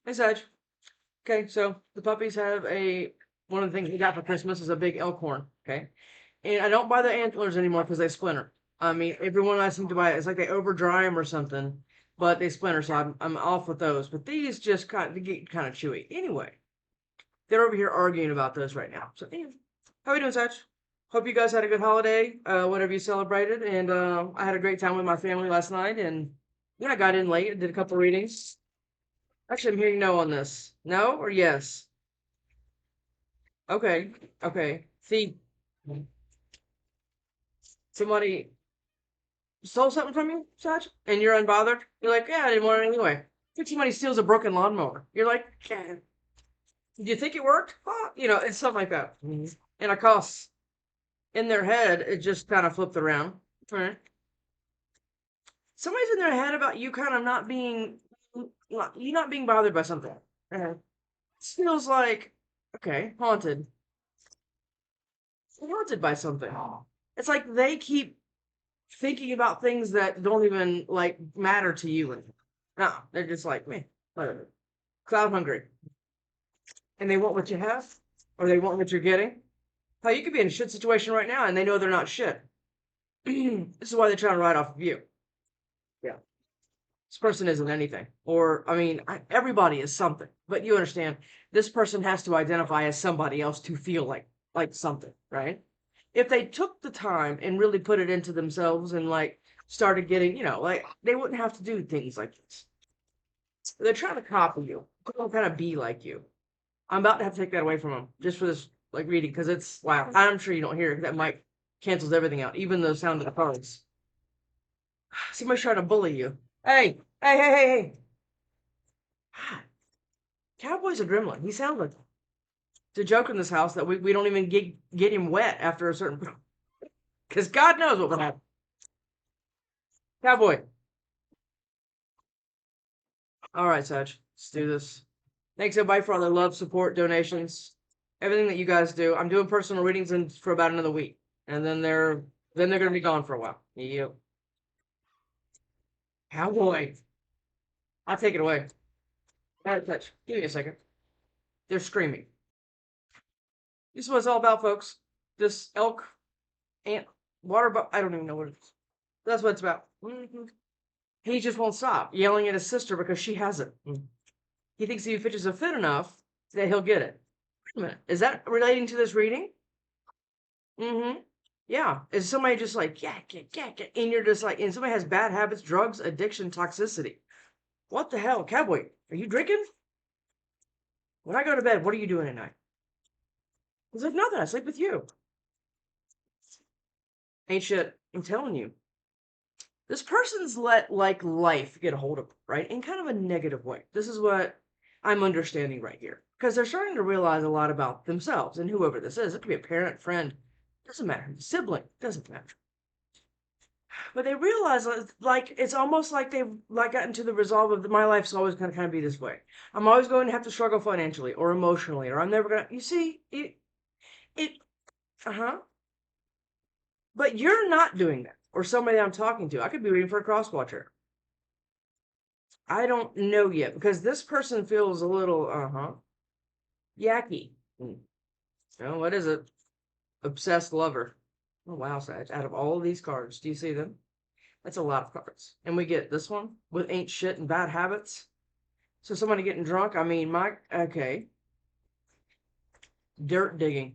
Hey, Sag. Okay, so the puppies have one of the things we got for Christmas is a big elk horn. Okay, and I don't buy the antlers anymore because they splinter. I mean, everyone I seem to buy it's like they over dry them or something, but they splinter. So I'm off with those. But these just they get kind of chewy. Anyway, they're over here arguing about those right now. So, anyway, how are you doing, Sag? Hope you guys had a good holiday, whatever you celebrated, and I had a great time with my family last night, and yeah, I got in late and did a couple readings. Actually, I'm hearing no on this. No or yes? Okay, okay. See, somebody stole something from you, such, and you're unbothered. You're like, yeah, I didn't want it anyway. If somebody steals a broken lawnmower, you're like, yeah. Do you think it worked? It's something like that. And of course, in their head, it just kind of flipped around. Right? Somebody's in their head about you kind of you not being bothered by something. It feels like, okay, haunted by something. It's like they keep thinking about things that don't even like matter to you. No, they're just like me, whatever. Cloud hungry, and they want what you have, or they want what you're getting. How you could be in a shit situation right now, and they know they're not shit. This is why they're trying to ride off of you. Yeah, this person isn't anything, or I mean, everybody is something. But you understand, this person has to identify as somebody else to feel like something, right? If they took the time and really put it into themselves and like started getting, like they wouldn't have to do things like this. They're trying to copy you. They'll kind of be like you. I'm about to have to take that away from them just for this like reading because it's wow. I'm sure you don't hear it. That mic cancels everything out, even the sound of the cards. Somebody's trying to bully you. Hey, hey, hey, hey, hey. Cowboy's a gremlin. He sounds like it's a joke in this house that we don't even get him wet after a certain because God knows what will happen. Cowboy. All right, Sag. Let's do this. Thanks everybody for all the love, support, donations, everything that you guys do. I'm doing personal readings for about another week, and then they're gonna be gone for a while. Yep. Cowboy. I'll take it away. Out of touch. Give me a second. They're screaming. This is what it's all about, folks. This elk, ant, I don't even know what it is. That's what it's about. He just won't stop yelling at his sister because she has it. He thinks if he pitches a fit enough that he'll get it. Wait a minute. Is that relating to this reading? Mm-hmm. Yeah. Is somebody just like, yeah, and you're just like, and somebody has bad habits, drugs, addiction, toxicity. What the hell? Cowboy, are you drinking? When I go to bed, what are you doing at night? He's like, nothing. I sleep with you. Ain't shit. I'm telling you. This person's let like life get a hold of them, right? In kind of a negative way. This is what I'm understanding right here. Because they're starting to realize a lot about themselves and whoever this is. It could be a parent, friend, doesn't matter. Sibling, doesn't matter. But they realize like it's almost like they've like gotten to the resolve of my life's always gonna kind of be this way. I'm always going to have to struggle financially or emotionally, or I'm never gonna you see it uh-huh. But you're not doing that. Or somebody I'm talking to. I could be reading for a cross watcher. I don't know yet because this person feels a little yucky. Oh, what is it? Obsessed lover. Oh wow, Sag. Out of all of these cards, do you see them? That's a lot of cards. And we get this one with ain't shit and bad habits. So somebody getting drunk, I mean, okay. Dirt digging.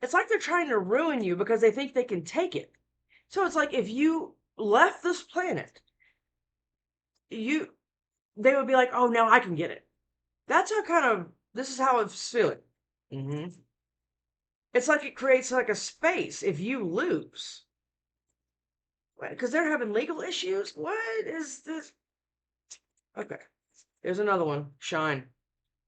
It's like they're trying to ruin you because they think they can take it. So it's like if you left this planet, you they would be like, oh, now I can get it. That's how this is how it's feeling. It's like it creates like a space if you lose. Because they're having legal issues. What is this? Okay. There's another one. Shine.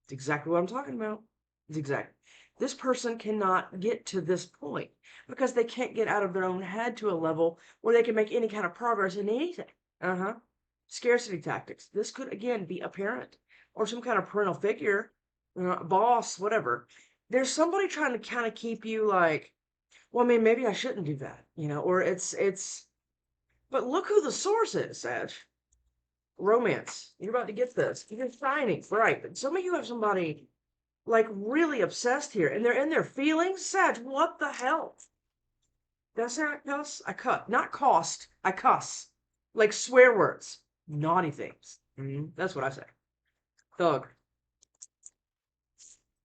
It's exactly what I'm talking about. It's exact. This person cannot get to this point because they can't get out of their own head to a level where they can make any kind of progress in anything. Uh-huh. Scarcity tactics. This could, again, be a parent or some kind of parental figure, boss, whatever. There's somebody trying to kind of keep you like, well, I mean, maybe I shouldn't do that, or but look who the source is, Sag. romance. You're about to get this. You're shining, right? But some of you have somebody like really obsessed here, and they're in their feelings. Sag, what the hell? That's not cuss. I cut, not cost. I cuss, like swear words, naughty things. That's what I say. Thug.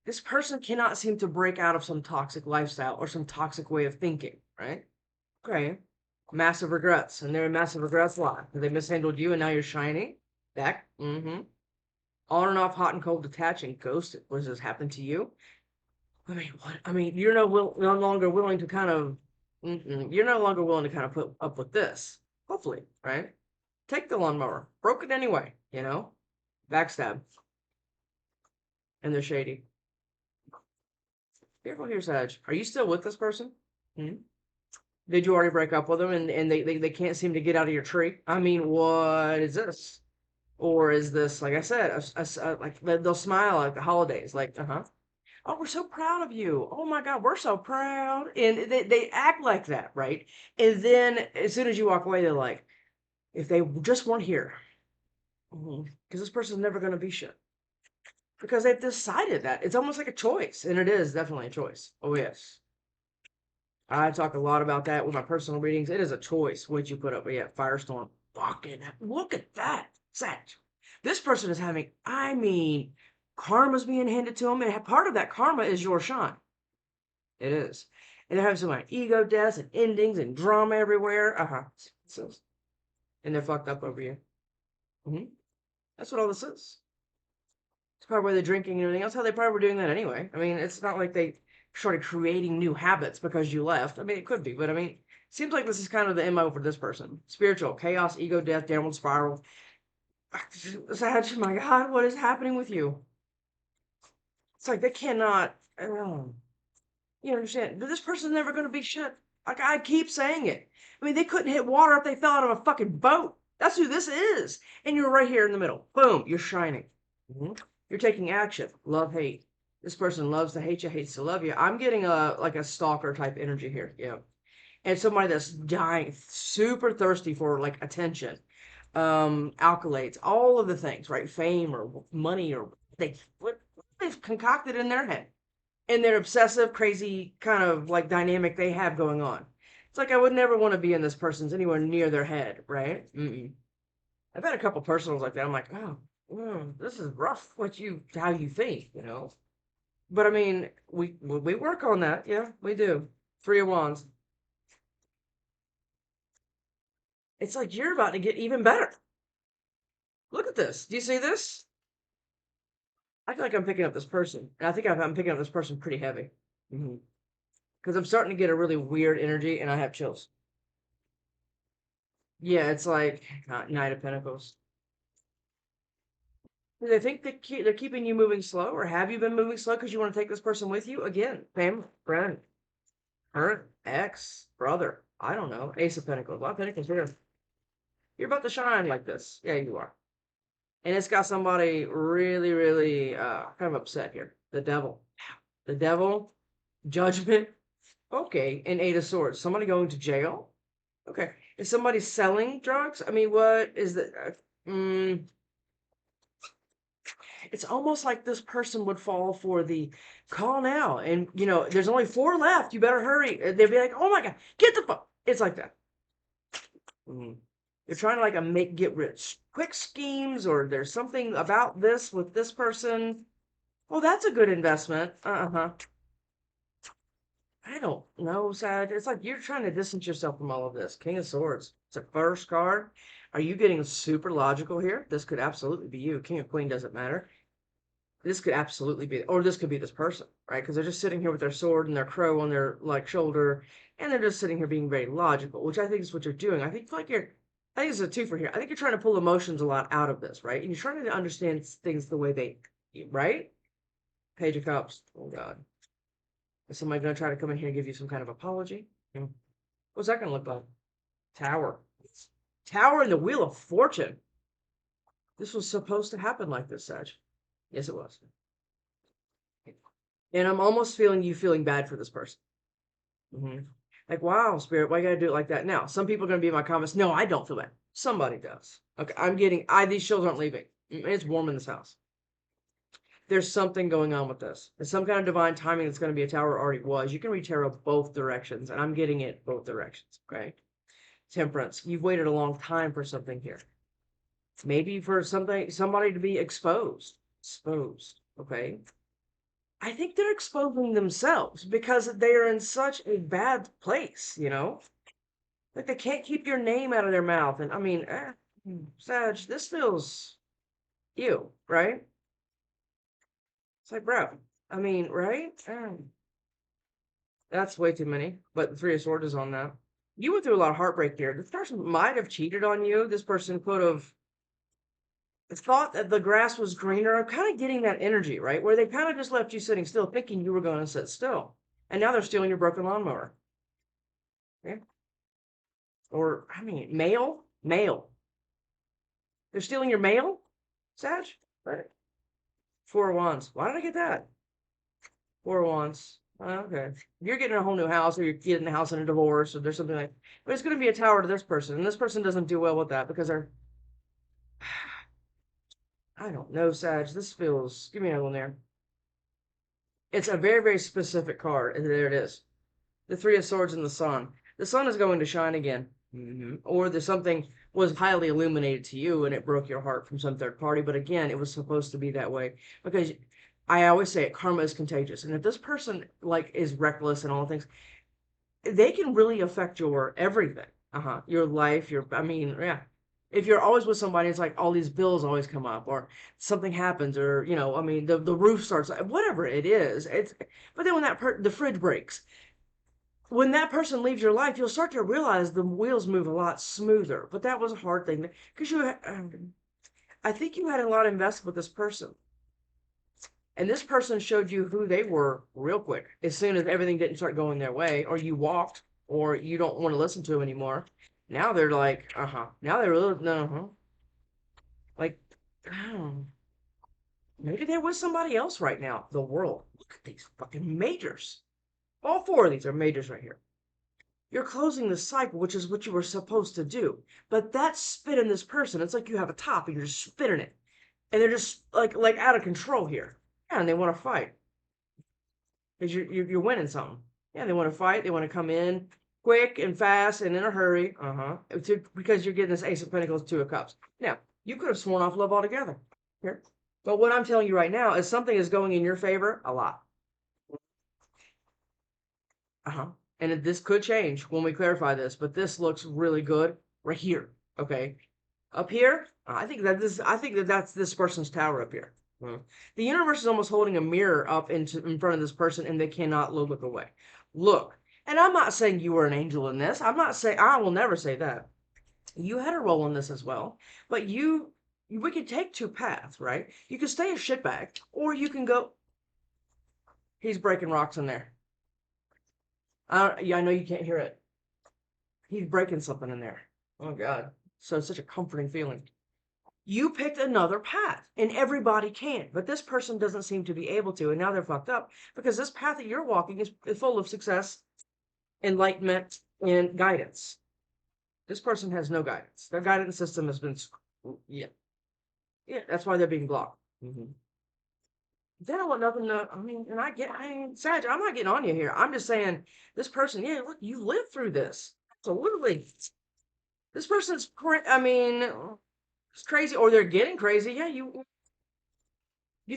This person cannot seem to break out of some toxic lifestyle or some toxic way of thinking, right? Okay. Massive regrets. And they're massive regrets why? Because they mishandled you and now you're shining? Back? On and off, hot and cold, detaching, ghosted. What does this happen to you? I mean, what? I mean, you're no longer willing to kind of, you're no longer willing to kind of put up with this. Hopefully, right? Take the lawnmower. Broke it anyway, you know? Backstab. And they're shady. Careful here, Sag. Are you still with this person? Did you already break up with them and they can't seem to get out of your tree? I mean, what is this? Or is this, like I said, like they'll smile at the holidays, like, oh, we're so proud of you. Oh my God, we're so proud. And they act like that, right? And then as soon as you walk away, they're like, if they just weren't here, because this person's never going to be shit. Because they've decided that. It's almost like a choice. And it is definitely a choice. Oh, yes. I talk a lot about that with my personal readings. It is a choice what you put up. But yeah, Firestorm. Fucking look at that. Sag. This person is having, I mean, karma's being handed to them. And part of that karma is your shine. It is. And they're having so many ego deaths and endings and drama everywhere. And they're fucked up over you. That's what all this is. It's probably why they're drinking and everything else. How they probably were doing that anyway. I mean, it's not like they started creating new habits because you left. I mean, it could be, but I mean, seems like this is kind of the MO for this person. Spiritual, chaos, ego, death, downward spiral. Sag, my God, what is happening with you? It's like they cannot, you understand? This person's never going to be shit. Like I keep saying it. I mean, they couldn't hit water if they fell out of a fucking boat. That's who this is. And you're right here in the middle. Boom, you're shining. You're taking action. Love, hate. This person loves to hate you, hates to love you. I'm getting like a stalker type energy here. Yeah. And somebody that's dying, super thirsty for like attention, accolades, all of the things, right? Fame or money or what they've concocted in their head. And their obsessive, crazy kind of like dynamic they have going on. It's like I would never want to be in this person's anywhere near their head, right? I've had a couple personals like that. I'm like, oh, this is rough. How you think, you know? But I mean, we work on that. Yeah, we do. 3 of Wands. It's like you're about to get even better. Look at this. Do you see this? I feel like I'm picking up this person, and I think I'm picking up this person pretty heavy. Because I'm starting to get a really weird energy, and I have chills. Yeah, it's like Knight of Pentacles. Do they think they're keeping you moving slow, or have you been moving slow because you want to take this person with you? Again, family, friend, current, ex, brother. I don't know. Ace of Pentacles. A lot of Pentacles here. You're about to shine like this. Yeah, you are. And it's got somebody really, really kind of upset here. The devil. The devil. Judgment. Okay. And 8 of Swords. Somebody going to jail? Okay. Is somebody selling drugs? I mean, what is that? It's almost like this person would fall for the call now. And, you know, there's only 4 left. You better hurry. They'd be like, oh my God, get the phone. It's like that. They're trying to like get rich quick schemes, or there's something about this with this person. Oh, that's a good investment. I don't know, Sag. It's like you're trying to distance yourself from all of this. King of Swords. It's a first card. Are you getting super logical here? This could absolutely be you. King or Queen doesn't matter. This could absolutely be, or this could be this person, right? Because they're just sitting here with their sword and their crow on their like shoulder, and they're just sitting here being very logical, which I think is what you're doing. I think it's a twofer here. I think you're trying to pull emotions a lot out of this, right? And you're trying to understand things the way they, right? Page of Cups. Oh God. Is somebody going to try to come in here and give you some kind of apology? What's that going to look like? Tower. Tower and the Wheel of Fortune. This was supposed to happen like this, Sag. Yes, it was. And I'm almost feeling you feeling bad for this person. Like, wow, Spirit, why you gotta do it like that? Now, some people are gonna be in my comments. No, I don't feel bad. Somebody does. Okay, these chills aren't leaving. It's warm in this house. There's something going on with this. There's some kind of divine timing that's going to be a tower, already was. You can read tarot both directions, and I'm getting it both directions, okay? Temperance. You've waited a long time for something here. Maybe for somebody to be exposed. Exposed, okay? I think they're exposing themselves because they are in such a bad place, you know? Like they can't keep your name out of their mouth. And I mean, Sag, this feels you, right? It's like, bro, I mean, right? That's way too many. But the Three of Swords is on that. You went through a lot of heartbreak here. This person might have cheated on you. This person could have thought that the grass was greener. I'm kind of getting that energy, right? Where they kind of just left you sitting still, thinking you were going to sit still. And now they're stealing your broken lawnmower. Okay? Or, I mean, mail? Mail. They're stealing your mail? Sag? Right. Four of Wands. Why did I get that? Four of Wands. Okay. You're getting a whole new house, or you're getting a house in a divorce, or there's something like, but it's going to be a tower to this person, and this person doesn't do well with that because they're, I don't know, Sag. This feels, give me another one there. It's a very, very specific card, and there it is. The Three of Swords and the Sun. The sun is going to shine again. Or there's something was highly illuminated to you and it broke your heart from some third party. But again, it was supposed to be that way because I always say it, karma is contagious. And if this person like is reckless and all things, they can really affect your everything. Your life, I mean, yeah. If you're always with somebody, it's like all these bills always come up or something happens or, you know, I mean, the roof starts, whatever it is. But then when the fridge breaks, when that person leaves your life, you'll start to realize the wheels move a lot smoother. But that was a hard thing because I think you had a lot invested with this person. And this person showed you who they were real quick. As soon as everything didn't start going their way, or you walked, or you don't want to listen to them anymore. Now they're like, Now they're really, no, Like, oh, maybe they're with somebody else right now. The world. Look at these fucking majors. All four of these are majors right here. You're closing the cycle, which is what you were supposed to do. But that spit in this person, it's like you have a top and you're just spitting it. And they're just like out of control here. Yeah, and they want to fight. Because you're winning something. Yeah, they want to fight. They want to come in quick and fast and in a hurry. Because you're getting this Ace of Pentacles, Two of Cups. Now, you could have sworn off love altogether. Here. But what I'm telling you right now is something is going in your favor a lot. And this could change when we clarify this, but this looks really good right here. Okay, up here, I think that's this person's tower up here. The universe is almost holding a mirror up in front of this person, and they cannot look away. Look, and I'm not saying you were an angel in this. I'm not saying, I will never say that. You had a role in this as well, but we could take two paths, right? You can stay a shitbag, or you can go. He's breaking rocks in there. Yeah, I know you can't hear it. He's breaking something in there. Oh God. So it's such a comforting feeling. You picked another path, and everybody can, but this person doesn't seem to be able to, and now they're fucked up because this path that you're walking is full of success, enlightenment, and guidance. This person has no guidance. Their guidance system has been, yeah, that's why they're being blocked. They don't want nothing to, Sag, I'm not getting on you here. I'm just saying, this person, yeah, look, you lived through this. Absolutely. This person's, it's crazy, or they're getting crazy. Yeah, you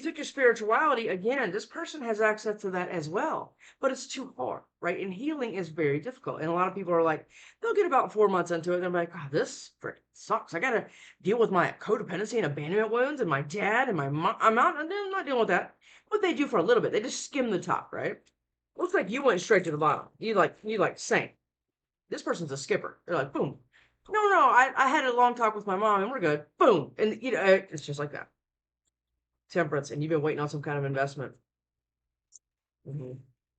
took your spirituality, again, this person has access to that as well, but it's too hard, right? And healing is very difficult. And a lot of people are like, they'll get about 4 months into it, and they're like, oh, this freaking sucks. I got to deal with my codependency and abandonment wounds and my dad and my mom. I'm not dealing with that. What they do for a little bit, they just skim the top, right? Looks like you went straight to the bottom. You sank. This person's a skipper. They're like, boom. No, I had a long talk with my mom and we're good. Boom. And, it's just like that. Temperance, and you've been waiting on some kind of investment. You've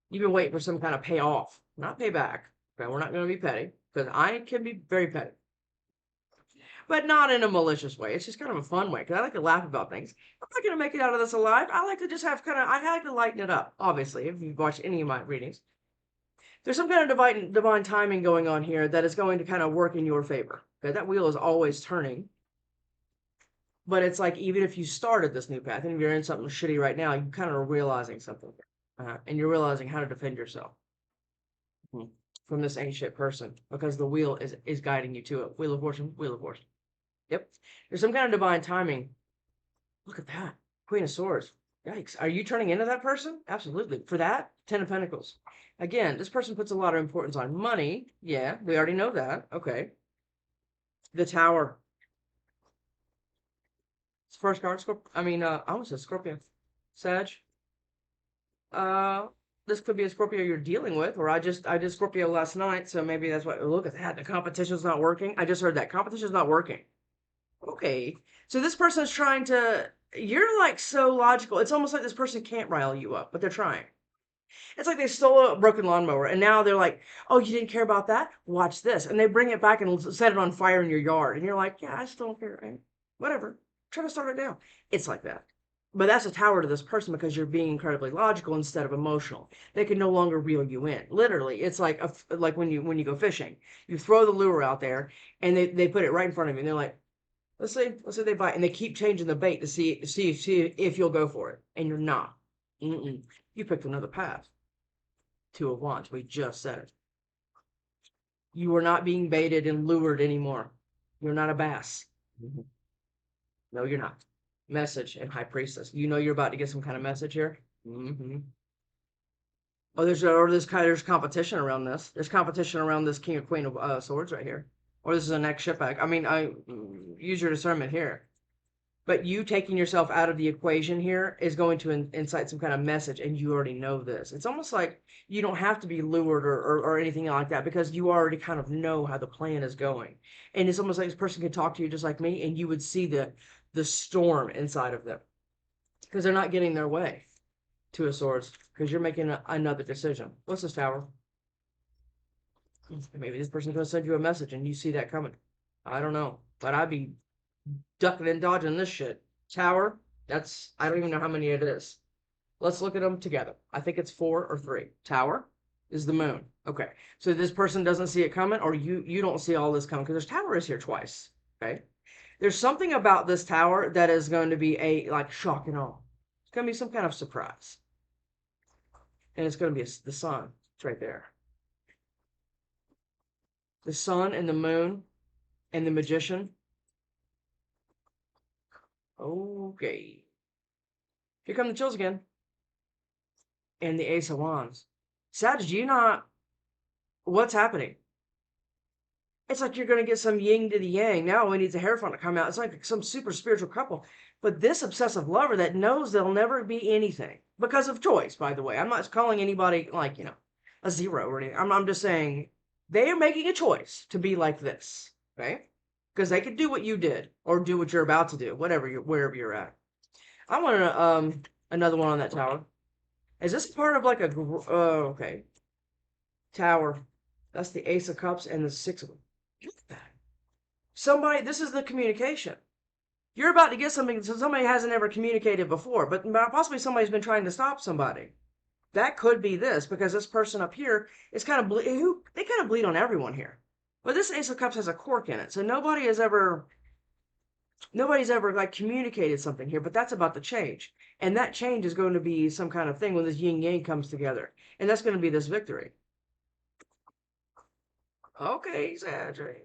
been waiting for some kind of payoff, not payback. Okay, we're not going to be petty because I can be very petty, but not in a malicious way. It's just kind of a fun way because I like to laugh about things. I'm not going to make it out of this alive. I like to just I like to lighten it up. Obviously, if you've watched any of my readings, There's some kind of divine timing going on here that is going to kind of work in your favor. Okay, that wheel is always turning. But it's like, even if you started this new path and you're in something shitty right now, you kind of are realizing something. And you're realizing how to defend yourself from this ancient person, because the wheel is guiding you to it. Wheel of Fortune, Wheel of Fortune. Yep. There's some kind of divine timing. Look at that. Queen of Swords. Yikes. Are you turning into that person? Absolutely. For that, 10 of Pentacles. Again, this person puts a lot of importance on money. Yeah, we already know that. Okay. The Tower. It's first card. I almost said Scorpio. Sag. This could be a Scorpio you're dealing with, or I did Scorpio last night, so maybe that's why. Look at that. The competition's not working. I just heard that. Competition's not working. Okay. So this person's trying to, you're like so logical. It's almost like this person can't rile you up, but they're trying. It's like they stole a broken lawnmower and now they're like, oh, you didn't care about that? Watch this. And they bring it back and set it on fire in your yard. And you're like, yeah, I still don't care. Right? Whatever. Try to start it now. It's like that. But that's a tower to this person because you're being incredibly logical instead of emotional. They can no longer reel you in. Literally, it's like like when you go fishing. You throw the lure out there and they put it right in front of you and they're like, let's say they bite, and they keep changing the bait to see if you'll go for it, and you're not. You picked another path. Two of Wands. We just said it. You are not being baited and lured anymore. You're not a bass. No, you're not. Message and High Priestess. You know you're about to get some kind of message here. Oh, there's competition around this. There's competition around this King or Queen of Swords right here. Or this is a next ship back. I mean, I use your discernment here. But you taking yourself out of the equation here is going to incite some kind of message, and you already know this. It's almost like you don't have to be lured or anything like that, because you already kind of know how the plan is going. And it's almost like this person could talk to you just like me, and you would see the storm inside of them because they're not getting their way. Two of Swords, because you're making another decision. What's this, Tower? Maybe this person's going to send you a message and you see that coming. I don't know, but I'd be ducking and dodging this shit. Tower, I don't even know how many it is. Let's look at them together. I think it's 4 or 3. Tower is the moon. Okay, so this person doesn't see it coming, or you don't see all this coming, because there's Tower is here twice. Okay, there's something about this Tower that is going to be like shock and awe. It's going to be some kind of surprise, and it's going to be the sun. It's right there. The sun and the moon and the magician. Okay. Here come the chills again. And the Ace of Wands. Sag, do you not... What's happening? It's like you're going to get some yin to the yang. Now we need the Hierophant to come out. It's like some super spiritual couple. But this obsessive lover that knows there'll never be anything. Because of choice, by the way. I'm not calling anybody, like, a zero or anything. I'm just saying they are making a choice to be like this. Okay? Because they could do what you did, or do what you're about to do, wherever you're at. I want another one on that Tower. Is this part of like a? Okay. Tower. That's the Ace of Cups and the Six of them. Look at that. Somebody. This is the communication. You're about to get something so somebody hasn't ever communicated before, but possibly somebody's been trying to stop somebody. That could be this, because this person up here is kind of they kind of bleed on everyone here. But this Ace of Cups has a cork in it, so nobody's ever like communicated something here, but that's about to change. And that change is going to be some kind of thing when this yin yang comes together. And that's going to be this victory. Okay, Sagittarius.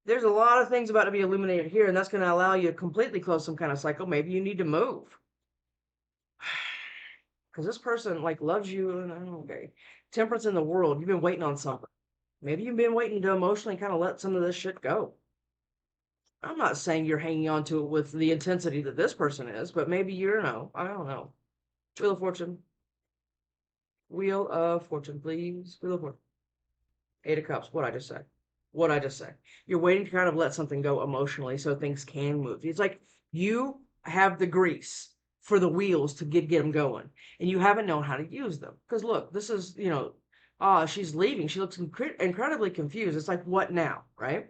There's a lot of things about to be illuminated here, and that's going to allow you to completely close some kind of cycle. Maybe you need to move. Because this person like loves you. Okay. Temperance in the world. You've been waiting on something. Maybe you've been waiting to emotionally kind of let some of this shit go. I'm not saying you're hanging on to it with the intensity that this person is, but maybe I don't know. Wheel of Fortune. Wheel of Fortune, please. Wheel of Fortune. 8 of Cups. What'd I just say? You're waiting to kind of let something go emotionally so things can move. It's like you have the grease for the wheels to get them going, and you haven't known how to use them. Because look, this is, she's leaving. She looks incredibly confused. It's like, what now, right?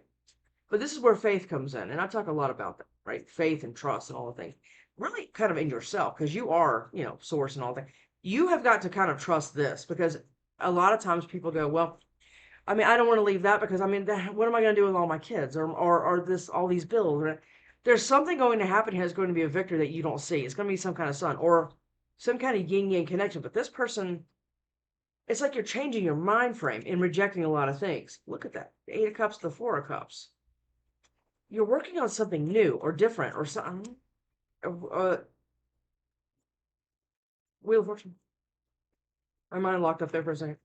But this is where faith comes in, and I talk a lot about that, right? Faith and trust and all the things. Really kind of in yourself, because you are, source and all that. You have got to kind of trust this, because a lot of times people go, well, I mean, I don't want to leave that because I mean, what am I going to do with all my kids, or this all these bills? There's something going to happen here. It's going to be a victor that you don't see. It's going to be some kind of sun or some kind of yin yang connection. But this person, it's like you're changing your mind frame and rejecting a lot of things. Look at that. The Eight of Cups, the Four of Cups. You're working on something new or different or something. Wheel of Fortune. My mind locked up there for a second.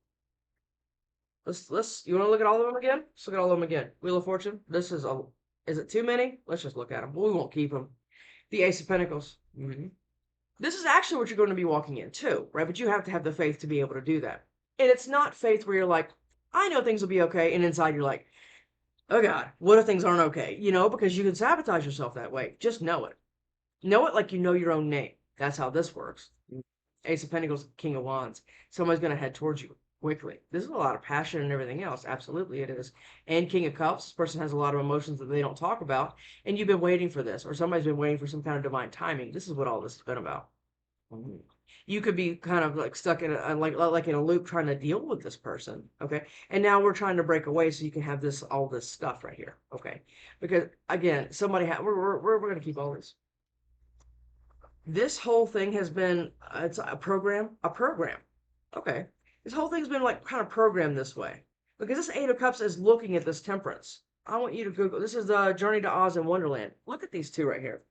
You want to look at all of them again? Let's look at all of them again. Wheel of Fortune. Is it too many? Let's just look at them. We won't keep them. The Ace of Pentacles. This is actually what you're going to be walking in too, right? But you have to have the faith to be able to do that. And it's not faith where you're like, I know things will be okay. And inside you're like, oh God, what if things aren't okay? You know, because you can sabotage yourself that way. Just know it. Know it like you know your own name. That's how this works. Ace of Pentacles, King of Wands. Somebody's going to head towards you quickly. This is a lot of passion and everything else. Absolutely it is. And King of Cups. This person has a lot of emotions that they don't talk about. And you've been waiting for this. Or somebody's been waiting for some kind of divine timing. This is what all this has been about. You could be kind of like stuck in like in a loop trying to deal with this person, okay? And now we're trying to break away so you can have all this stuff right here, okay? Because again, we're going to keep all this. This whole thing has been it's a program, okay? This whole thing's been like kind of programmed this way because this Eight of Cups is looking at this Temperance. I want you to Google. This is the Journey to Oz and Wonderland. Look at these two right here.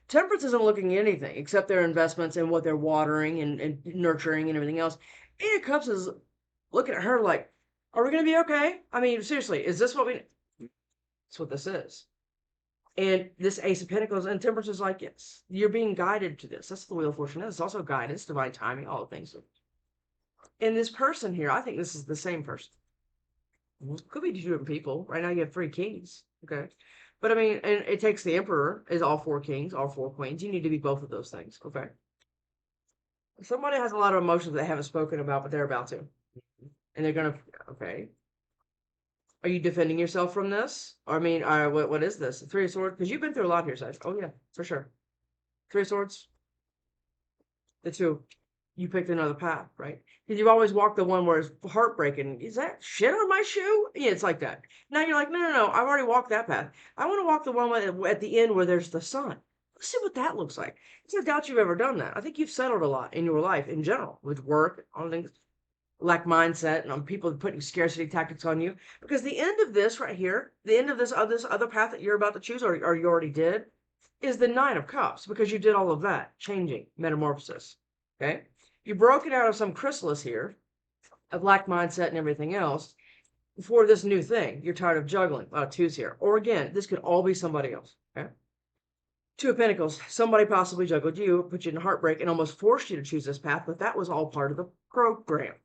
Temperance isn't looking at anything except their investments and what they're watering and nurturing and everything else. Eight of Cups is looking at her like, are we going to be okay? I mean, seriously, is this what we... That's what this is. And this Ace of Pentacles and Temperance is like, yes, you're being guided to this. That's the Wheel of Fortune. It's also guidance, divine timing, all the things. And this person here, I think this is the same person. Could be two different people. Right now you have 3 kings, okay? But I mean, and it takes the Emperor is all 4 kings, all 4 queens. You need to be both of those things, okay? Somebody has a lot of emotions they haven't spoken about, but they're about to. And they're going to, okay. Are you defending yourself from this? I mean, what is this? 3 of Swords? Because you've been through a lot here, Sag. Oh, yeah, for sure. 3 of Swords. The 2. You picked another path, right? Because you've always walked the one where it's heartbreaking. Is that shit on my shoe? Yeah, it's like that. Now you're like, no, I've already walked that path. I want to walk the one at the end where there's the sun. Let's see what that looks like. There's no doubt you've ever done that. I think you've settled a lot in your life in general with work, on things, lack mindset, and on people putting scarcity tactics on you. Because the end of this right here, the end of this other path that you're about to choose, or you already did, is the Nine of Cups, because you did all of that, changing, metamorphosis, okay? You broke it out of some chrysalis here, of lack mindset and everything else, for this new thing. You're tired of juggling. A lot of 2s here. Or again, this could all be somebody else, okay? 2 of Pentacles. Somebody possibly juggled you, put you in heartbreak, and almost forced you to choose this path, but that was all part of the program.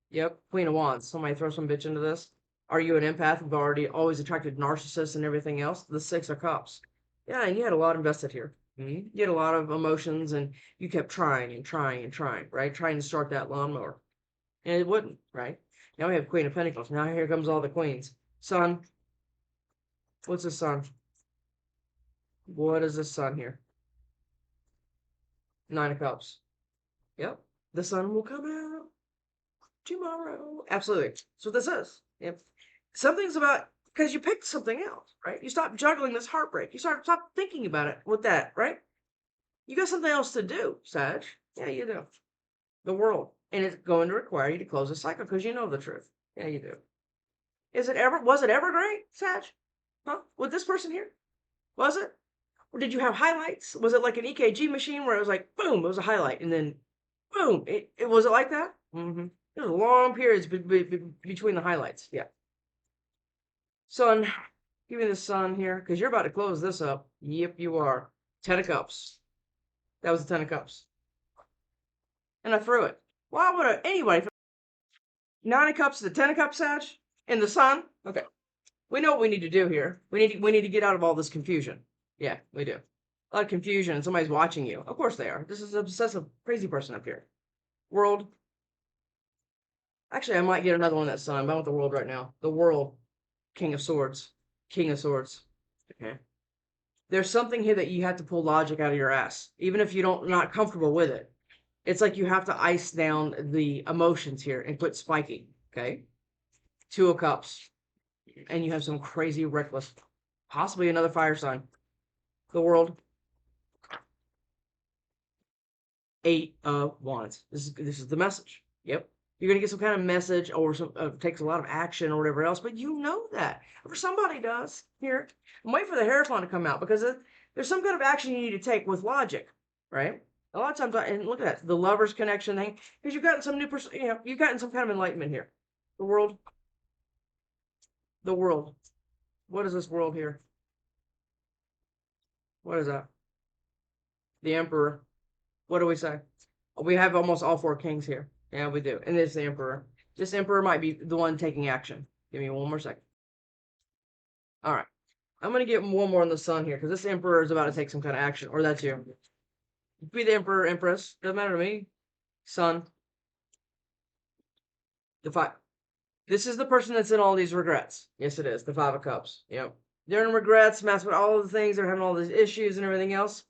Yep, Queen of Wands. Somebody throw some bitch into this. Are you an empath who've always attracted narcissists and everything else? The 6 of Cups. Yeah, and you had a lot invested here. You had a lot of emotions, and you kept trying and trying and trying, right? Trying to start that lawnmower. And it wouldn't, right? Now we have Queen of Pentacles. Now here comes all the queens. Sun. What's the sun? What is the sun here? 9 of Cups. Yep. The sun will come out tomorrow. Absolutely. That's what this is. Yep. Something's about, because you picked something else, right? You stop juggling this heartbreak. You stop thinking about it with that, right? You got something else to do, Sag. Yeah, you do. The world. And it's going to require you to close the cycle because you know the truth. Yeah, you do. Was it ever great, Sag? Huh? With this person here? Was it? Or did you have highlights? Was it like an EKG machine where it was like, boom, it was a highlight, and then boom, it was it like that? There was long periods between the highlights. Yeah. Sun, give me the sun here, because you're about to close this up. Yep, you are. 10 of Cups. That was the 10 of Cups. And I threw it. Why would anybody? 9 of Cups to the 10 of Cups, Sag? And the sun? Okay. We know what we need to do here. We need to get out of all this confusion. Yeah, we do. A lot of confusion, and somebody's watching you. Of course they are. This is an obsessive, crazy person up here. World. Actually, I might get another one that's sun. I'm with the World right now. The World. King of Swords. King of Swords. Okay. There's something here that you have to pull logic out of your ass, even if you not comfortable with it. It's like you have to ice down the emotions here and quit spiking. Okay. 2 of Cups. And you have some crazy reckless, possibly another fire sign. The World. 8 of Wands. This is the message. Yep. You're going to get some kind of message or some takes a lot of action or whatever else, but you know that. Or somebody does. Here. I'm waiting for the Hierophant to come out because there's some kind of action you need to take with logic, right? A lot of times, and look at that, the Lovers connection thing, because you've gotten some new person, you've gotten some kind of enlightenment here. The World. The World. What is this World here? What is that? The Emperor. What do we say? We have almost all 4 kings here. Yeah, we do. And it's the Emperor. This Emperor might be the one taking action. Give me one more second. All right. I'm going to get one more on the Sun here because this Emperor is about to take some kind of action. Or that's you. Be the Emperor, Empress. Doesn't matter to me. Sun. The 5. This is the person that's in all these regrets. Yes, it is. The 5 of Cups. Yep. They're in regrets, mess with all of the things. They're having all these issues and everything else.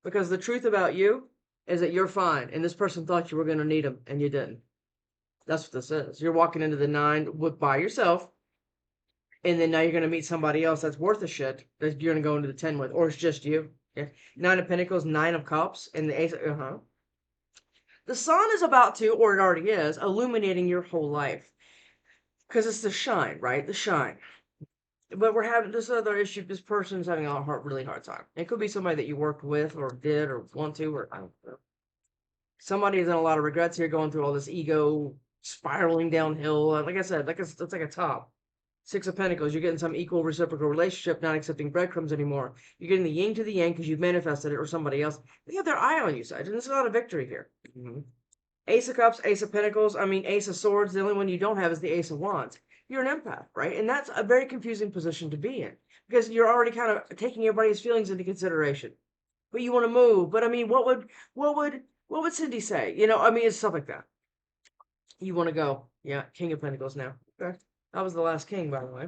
Because the truth about you is that you're fine. And this person thought you were going to need them and you didn't. That's what this is. You're walking into the 9 by yourself. And then now you're going to meet somebody else that's worth a shit that you're going to go into the 10 with. Or it's just you. Yeah. 9 of Pentacles, 9 of Cups, and the Ace. The Sun is about to, or it already is, illuminating your whole life. Because it's the shine, right? The shine. But we're having this other issue. This person's having a really hard time. It could be somebody that you worked with or did or want to, or I don't know. Somebody is in a lot of regrets here, going through all this ego spiraling downhill. Like I said, it's like a top. 6 of Pentacles, you're getting some equal reciprocal relationship, not accepting breadcrumbs anymore. You're getting the yin to the yang because you've manifested it or somebody else. They have their eye on you, Sag, and there's a lot of victory here. Ace of Cups, Ace of Pentacles, Ace of Swords. The only one you don't have is the Ace of Wands. You're an empath, right? And that's a very confusing position to be in because you're already kind of taking everybody's feelings into consideration. But you want to move. But what would Cindy say? It's stuff like that. You want to go. Yeah, King of Pentacles now. Okay. That was the last king, by the way.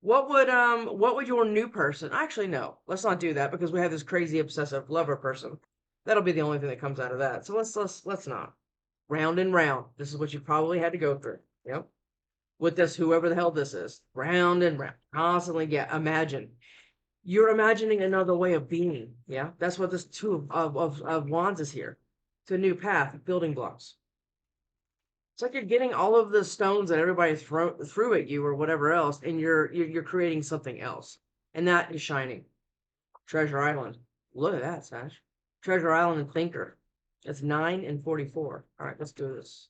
What would your new person? Actually, no. Let's not do that because we have this crazy obsessive lover person. That'll be the only thing that comes out of that. So let's not. Round and round. This is what you probably had to go through. Yep. With this, whoever the hell this is. Round and round. Constantly, yeah. Imagine. You're imagining another way of being. Yeah. That's what this 2 of Wands is here. It's a new path, building blocks. It's like you're getting all of the stones that everybody threw at you or whatever else, and you're creating something else. And that is shining. Treasure Island. Look at that, Sash. Treasure Island and Thinker. That's 9 and 44. All right, let's do this.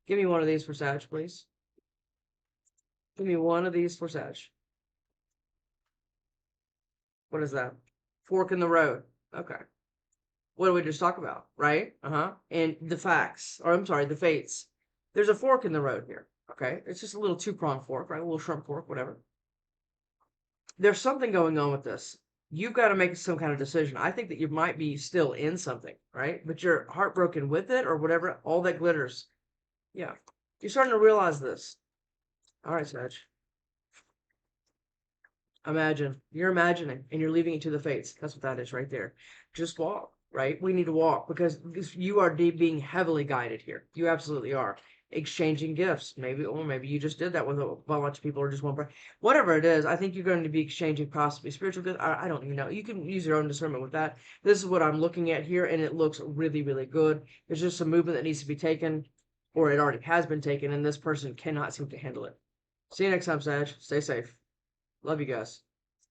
Give me one of these for Sag, please. Give me one of these for Sag. What is that? Fork in the road. Okay. What did we just talk about, right? And the facts, or I'm sorry, the fates. There's a fork in the road here, okay? It's just a little 2-pronged fork, right? A little shrimp fork, whatever. There's something going on with this. You've got to make some kind of decision. I think that you might be still in something, right? But you're heartbroken with it or whatever. All that glitters. Yeah. You're starting to realize this. All right, Sag. Imagine. You're imagining, and you're leaving it to the fates. That's what that is right there. Just walk, right? We need to walk because you are being heavily guided here. You absolutely are. Exchanging gifts. Maybe you just did that with a bunch of people or just one person. Whatever it is, I think you're going to be exchanging possibly spiritual gifts. I don't even know. You can use your own discernment with that. This is what I'm looking at here, and it looks really, really good. There's just some movement that needs to be taken, or it already has been taken, and this person cannot seem to handle it. See you next time, Sag. Stay safe. Love you guys.